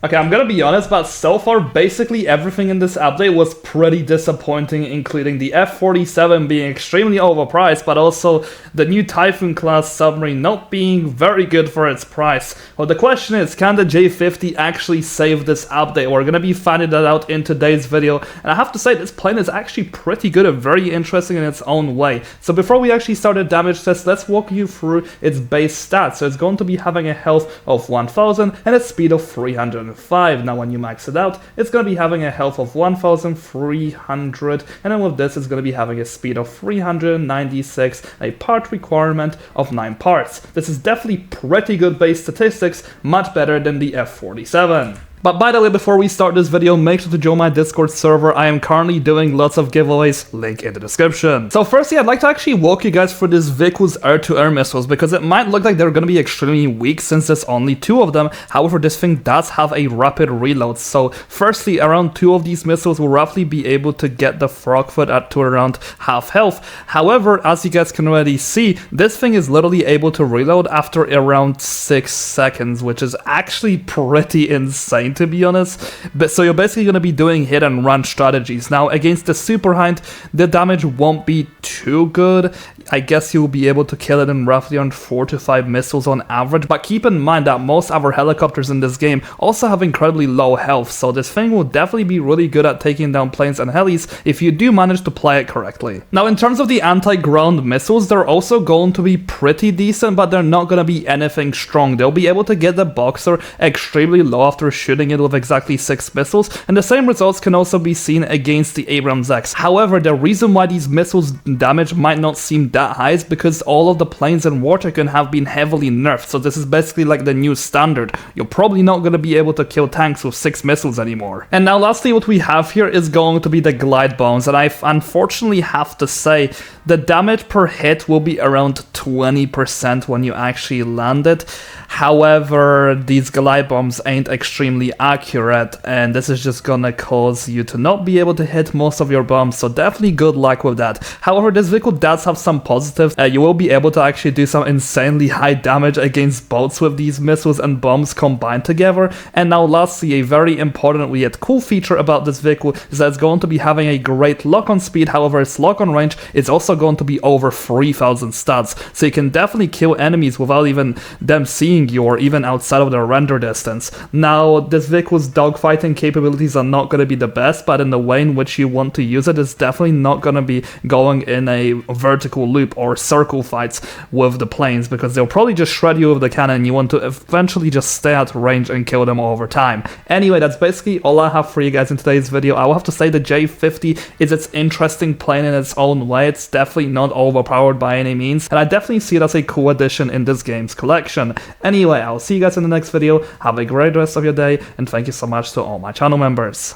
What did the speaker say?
Okay, I'm gonna be honest, but so far, basically everything in this update was pretty disappointing, including the F-47 being extremely overpriced, but also the new Tycoon class submarine not being very good for its price. Well, the question is, can the J-50 actually save this update? We're gonna be finding that out in today's video, and I have to say, this plane is actually pretty good and very interesting in its own way. So before we actually start the damage test, let's walk you through its base stats. So it's going to be having a health of 1000 and a speed of 305. Now when you max it out, it's going to be having a health of 1300, and then with this it's going to be having a speed of 396, a part requirement of 9 parts. This is definitely pretty good base statistics, much better than the F-47. But by the way, before we start this video, make sure to join my Discord server. I am currently doing lots of giveaways, link in the description. So firstly, I'd like to actually walk you guys through this vehicle's air-to-air missiles, because it might look like they're going to be extremely weak since there's only 2 of them. However, this thing does have a rapid reload. So firstly, around 2 of these missiles will roughly be able to get the frogfoot at to around half health. However, as you guys can already see, this thing is literally able to reload after around 6 seconds, which is actually pretty insane, to be honest. But so you're basically going to be doing hit and run strategies. Now against the Super Hind, the damage won't be too good. I guess you'll be able to kill it in roughly around 4 to 5 missiles on average, but keep in mind that most other helicopters in this game also have incredibly low health, so this thing will definitely be really good at taking down planes and helis if you do manage to play it correctly. Now in terms of the anti-ground missiles, they're also going to be pretty decent, but they're not going to be anything strong. They'll be able to get the Boxer extremely low after shooting it with exactly 6 missiles, and the same results can also be seen against the Abrams X. However, the reason why these missiles damage might not seem that high is because all of the planes in War Tycoon have been heavily nerfed, so this is basically like the new standard. You're probably not going to be able to kill tanks with 6 missiles anymore. And now lastly, what we have here is going to be the glide bombs, and I unfortunately have to say the damage per hit will be around 20% when you actually land it. However, these glide bombs ain't extremely accurate, and this is just gonna cause you to not be able to hit most of your bombs, so definitely good luck with that. However, this vehicle does have some positives. You will be able to actually do some insanely high damage against boats with these missiles and bombs combined together. And now lastly, a very important yet cool feature about this vehicle is that it's going to be having a great lock-on speed. However, its lock-on range is also going to be over 3000 stats, so you can definitely kill enemies without even them seeing you or even outside of their render distance. Now, this vehicle's dogfighting capabilities are not going to be the best, but in the way in which you want to use it, it's definitely not going to be going in a vertical loop or circle fights with the planes, because they'll probably just shred you with the cannon. You want to eventually just stay at range and kill them over time. Anyway, that's basically all I have for you guys in today's video. I will have to say the J-50 is its interesting plane in its own way. It's definitely not overpowered by any means, and I definitely see it as a cool addition in this game's collection. Anyway, I'll see you guys in the next video. Have a great rest of your day, and thank you so much to all my channel members.